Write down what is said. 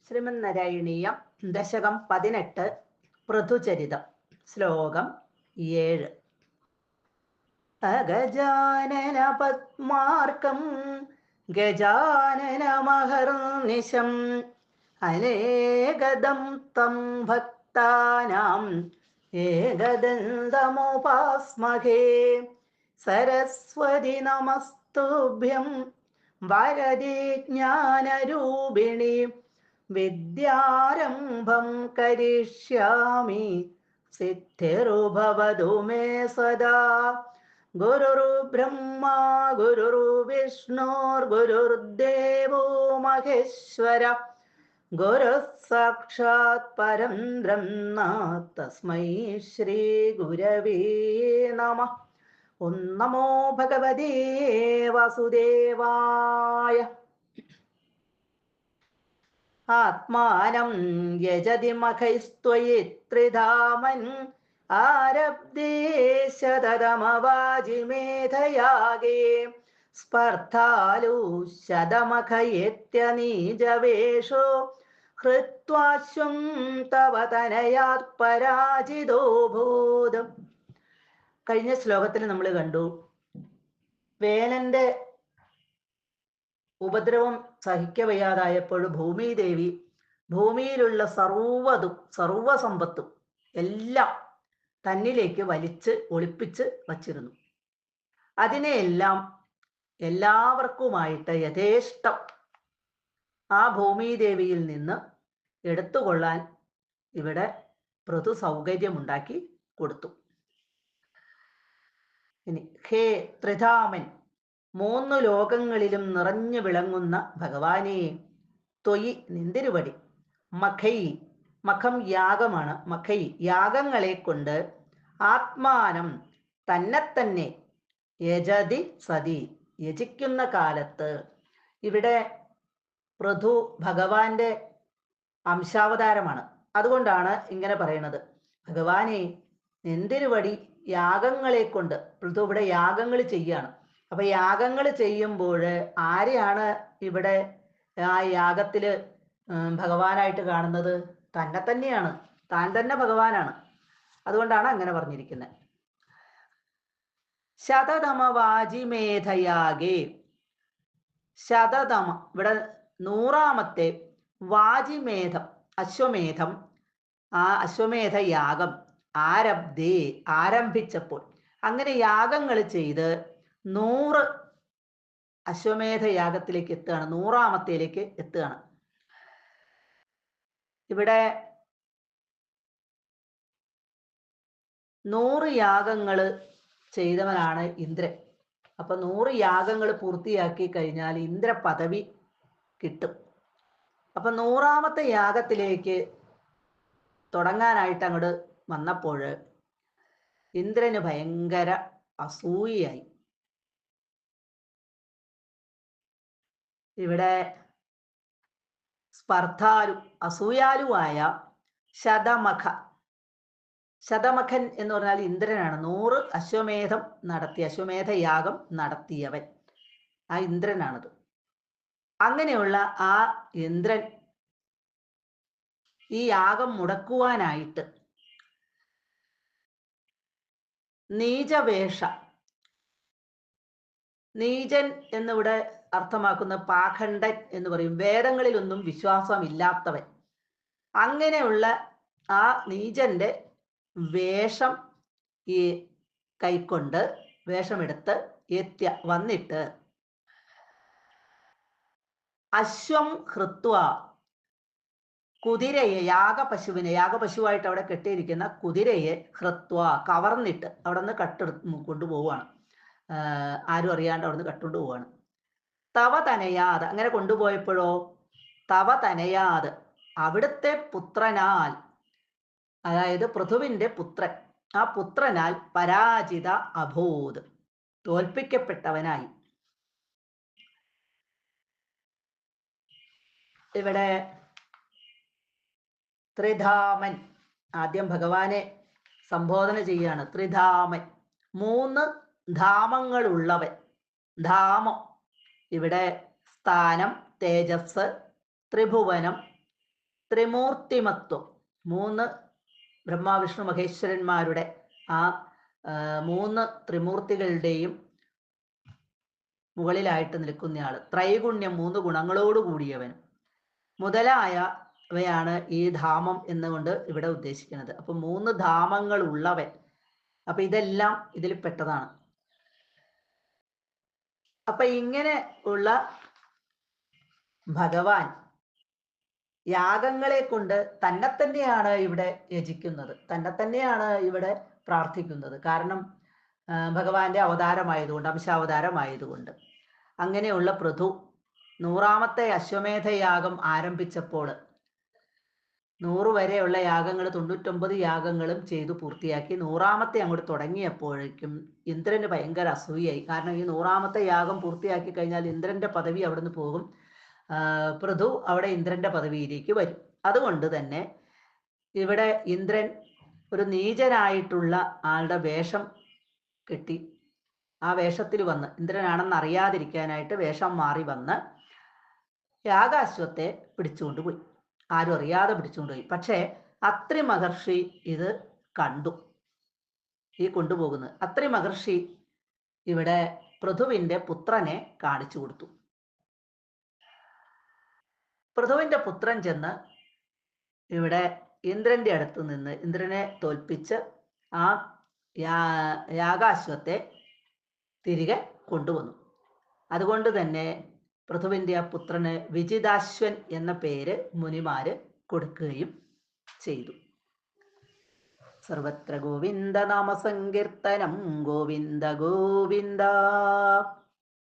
ശ്രീമന്നാരായണീയം ദശകം 18 പൃഥുചരിതം ശ്ലോകം 7. അഗജാനന പദ്മാർക്കം ഗജാനനമഹർനിശം അനേകദം തം ഭക്താനാം ഏകദന്തമുപാസ്മഹേ. സരസ്വതി നമസ്തുഭ്യം വരദേ ജ്ഞാനരൂപിണി വിദ്യാരംഭം കരിഷ്യാമി സിദ്ധിർഭവതു മേ സദാ. ഗുരുർബ്രഹ്മാ ഗുരുർവിഷ്ണുർഗുരുർദേവോ മഹേശ്വര ഗുരുഃ സാക്ഷാത് പരം ബ്രഹ്മ തസ്മൈ ശ്രീ ഗുരവേ നമഃ. ഓം നമോ ഭഗവതേ വാസുദേവായ. ആത്മാനം യജതി മഖൈസ്ത്വയി ത്രിധാമൻ ആരബ്ധേ ശതതമവാജിമേധയാഗേ സ്പർദ്ധാലു ശതമഖയേത്യനീജവേഷോ ഹൃത്വാശ്വം തവ തനയാത് പരാജിതോ ഭൂത്. കഴിഞ്ഞ ശ്ലോകത്തിൽ നമ്മൾ കണ്ടു, വേനന്റെ ഉപദ്രവം സഹിക്കവയ്യാതായപ്പോൾ ഭൂമിദേവി ഭൂമിയിലുള്ള സർവസമ്പത്തും എല്ലാം തന്നിലേക്ക് വലിച്ച് ഒളിപ്പിച്ച് വച്ചിരുന്നു. അതിനെയെല്ലാം എല്ലാവർക്കുമായിട്ട് യഥേഷ്ടം ആ ഭൂമിദേവിയിൽ നിന്ന് എടുത്തുകൊള്ളാൻ ഇവിടെ പൃഥു സൗകര്യമുണ്ടാക്കി കൊടുത്തു. ഇനി ഹേ ത്രിധാമൻ, 3 ലോകങ്ങളിലും നിറഞ്ഞു വിളങ്ങുന്ന ഭഗവാനെ, ത്വയി നിന്തിരുവടി, മഖൈ മഖം യാഗമാണ്, മഖൈ യാഗങ്ങളെ കൊണ്ട്, ആത്മാനം തന്നെ യജതി സതി യജിക്കുന്ന കാലത്ത്. ഇവിടെ പൃഥു ഭഗവാന്റെ അംശാവതാരമാണ്, അതുകൊണ്ടാണ് ഇങ്ങനെ പറയുന്നത്. ഭഗവാനെ നിന്തിരുവടി യാഗങ്ങളെ കൊണ്ട്, പൃഥു ഇവിടെ യാഗങ്ങൾ ചെയ്യാണ്. അപ്പൊ യാഗങ്ങൾ ചെയ്യുമ്പോൾ ആരെയാണ് ഇവിടെ ആ യാഗത്തില് ഭഗവാനായിട്ട് കാണുന്നത്? തന്നെ തന്നെയാണ്, താൻ തന്നെ ഭഗവാനാണ്. അതുകൊണ്ടാണ് അങ്ങനെ പറഞ്ഞിരിക്കുന്നത്. ശതതമവാജിമേധയാഗേ, ശതതമ ഇവിടെ 100ാമത്തെ വാജിമേധം അശ്വമേധം, ആ അശ്വമേധ യാഗം ആരബ്ധേ ആരംഭിച്ചപ്പോൾ, അങ്ങനെ യാഗങ്ങൾ ചെയ്ത് 100 അശ്വമേധ യാഗത്തിലേക്ക് എത്തുകയാണ്, 100ാമത്തേലേക്ക് എത്തുകയാണ്. ഇവിടെ 100 യാഗങ്ങൾ ചെയ്തവനാണ് ഇന്ദ്രൻ. അപ്പൊ 100 യാഗങ്ങൾ പൂർത്തിയാക്കി കഴിഞ്ഞാൽ ഇന്ദ്ര പദവി കിട്ടും. അപ്പൊ 100ാമത്തെ യാഗത്തിലേക്ക് തുടങ്ങാനായിട്ട് അങ്ങോട്ട് വന്നപ്പോൾ ഇന്ദ്രന് ഭയങ്കര അസൂയയായി. ഇവിടെ സ്പർദ്ധാലു അസൂയാലുവായ ശതമഖൻ എന്ന് പറഞ്ഞാൽ ഇന്ദ്രനാണ്. 100 അശ്വമേധം നടത്തിയ അശ്വമേധ യാഗം നടത്തിയവൻ ആ ഇന്ദ്രനാണത്. അങ്ങനെയുള്ള ആ ഇന്ദ്രൻ ഈ യാഗം മുടക്കുവാനായിട്ട് നീചവേഷ, നീചൻ എന്നിവിടെ അർത്ഥമാക്കുന്ന പാഖണ്ഡൻ എന്ന് പറയും, വേദങ്ങളിലൊന്നും വിശ്വാസമില്ലാത്തവൻ. അങ്ങനെയുള്ള ആ നീചന്റെ വേഷം ഈ കൈക്കൊണ്ട്, വേഷമെടുത്ത് വന്നിട്ട് അശ്വം ഹൃത്വ, കുതിരയെ, യാഗപശുവായിട്ട് അവിടെ കെട്ടിയിരിക്കുന്ന കുതിരയെ ഹൃത്വ കവർന്നിട്ട് അവിടെ നിന്ന് കൊണ്ടുപോവാണ്. ആരും അറിയാണ്ട് അവിടെ നിന്ന് കട്ടുകൊണ്ട് പോവാണ്. തവ തനയാത്, അങ്ങനെ കൊണ്ടുപോയപ്പോഴോ തവ തനയാത് അവിടുത്തെ പുത്രനാൽ, അതായത് പൃഥുവിന്റെ പുത്രൻ, ആ പുത്രനാൽ പരാജിത അഭൂത് തോൽപ്പിക്കപ്പെട്ടവനായി. ഇവിടെ ത്രിധാമൻ, ആദ്യം ഭഗവാനെ സംബോധന ചെയ്യാണ്. ത്രിധാമൻ, 3 ധാമങ്ങളുള്ളവൻ. ധാമം ഇവിടെ സ്ഥാനം, തേജസ്, ത്രിഭുവനം, ത്രിമൂർത്തിമത്വം, 3 ബ്രഹ്മാവിഷ്ണു മഹേശ്വരന്മാരുടെ ആ 3 ത്രിമൂർത്തികളുടെയും മുകളിലായിട്ട് നിൽക്കുന്നയാൾ, ത്രൈഗുണ്യം 3 ഗുണങ്ങളോട് കൂടിയവൻ മുതലായവയാണ് ഈ ധാമം എന്നുകൊണ്ട് ഇവിടെ ഉദ്ദേശിക്കുന്നത്. അപ്പൊ 3 ധാമങ്ങൾ ഉള്ളവൻ, അപ്പൊ ഇതെല്ലാം ഇതിൽ പെട്ടതാണ്. അപ്പൊ ഇങ്ങനെ ഉള്ള ഭഗവാൻ യാഗങ്ങളെ കൊണ്ട് തന്നെ തന്നെയാണ് ഇവിടെ യജിക്കുന്നത്, തന്നെ തന്നെയാണ് ഇവിടെ പ്രാർത്ഥിക്കുന്നത്. കാരണം ഭഗവാന്റെ അവതാരമായതുകൊണ്ട്, അംശാവതാരമായതുകൊണ്ട്. അങ്ങനെയുള്ള പൃഥു 100ാമത്തെ അശ്വമേധയാഗം ആരംഭിച്ചപ്പോൾ 100 വരെയുള്ള യാഗങ്ങൾ 99 യാഗങ്ങളും ചെയ്തു പൂർത്തിയാക്കി. 100ാമത്തെ അങ്ങോട്ട് തുടങ്ങിയപ്പോഴേക്കും ഇന്ദ്രന് ഭയങ്കര അസൂയായി. കാരണം ഈ 100ാമത്തെ യാഗം പൂർത്തിയാക്കി കഴിഞ്ഞാൽ ഇന്ദ്രന്റെ പദവി അവിടുന്ന് പോകും. പൃഥു അവിടെ ഇന്ദ്രന്റെ പദവിയിലേക്ക് വരും. അതുകൊണ്ട് തന്നെ ഇവിടെ ഇന്ദ്രൻ ഒരു നീചനായിട്ടുള്ള ആളുടെ വേഷം കെട്ടി ആ വേഷത്തിൽ വന്ന്, ഇന്ദ്രനാണെന്ന് അറിയാതിരിക്കാനായിട്ട് വേഷം മാറി വന്ന് യാഗാശ്വത്തെ പിടിച്ചുകൊണ്ടുപോയി. ആരും അറിയാതെ പിടിച്ചുകൊണ്ടുപോയി. പക്ഷേ അത്രി മഹർഷി ഇത് കണ്ടു, ഈ കൊണ്ടുപോകുന്നത്. അത്രി മഹർഷി ഇവിടെ പൃഥുവിന്റെ പുത്രനെ കാണിച്ചു കൊടുത്തു. പൃഥുവിന്റെ പുത്രൻ ചെന്ന് ഇവിടെ ഇന്ദ്രന്റെ അടുത്ത് നിന്ന് ഇന്ദ്രനെ തോൽപ്പിച്ച് ആ യാഗാശ്വത്തെ തിരികെ കൊണ്ടുവന്നു. അതുകൊണ്ട് തന്നെ പൃഥുവിന്റെ ആ പുത്രന് വിജിതാശ്വൻ എന്ന പേര് മുനിമാര് കൊടുക്കുകയും ചെയ്തു. സർവത്ര ഗോവിന്ദ നാമ സങ്കീർത്തനം, ഗോവിന്ദ ഗോവിന്ദ.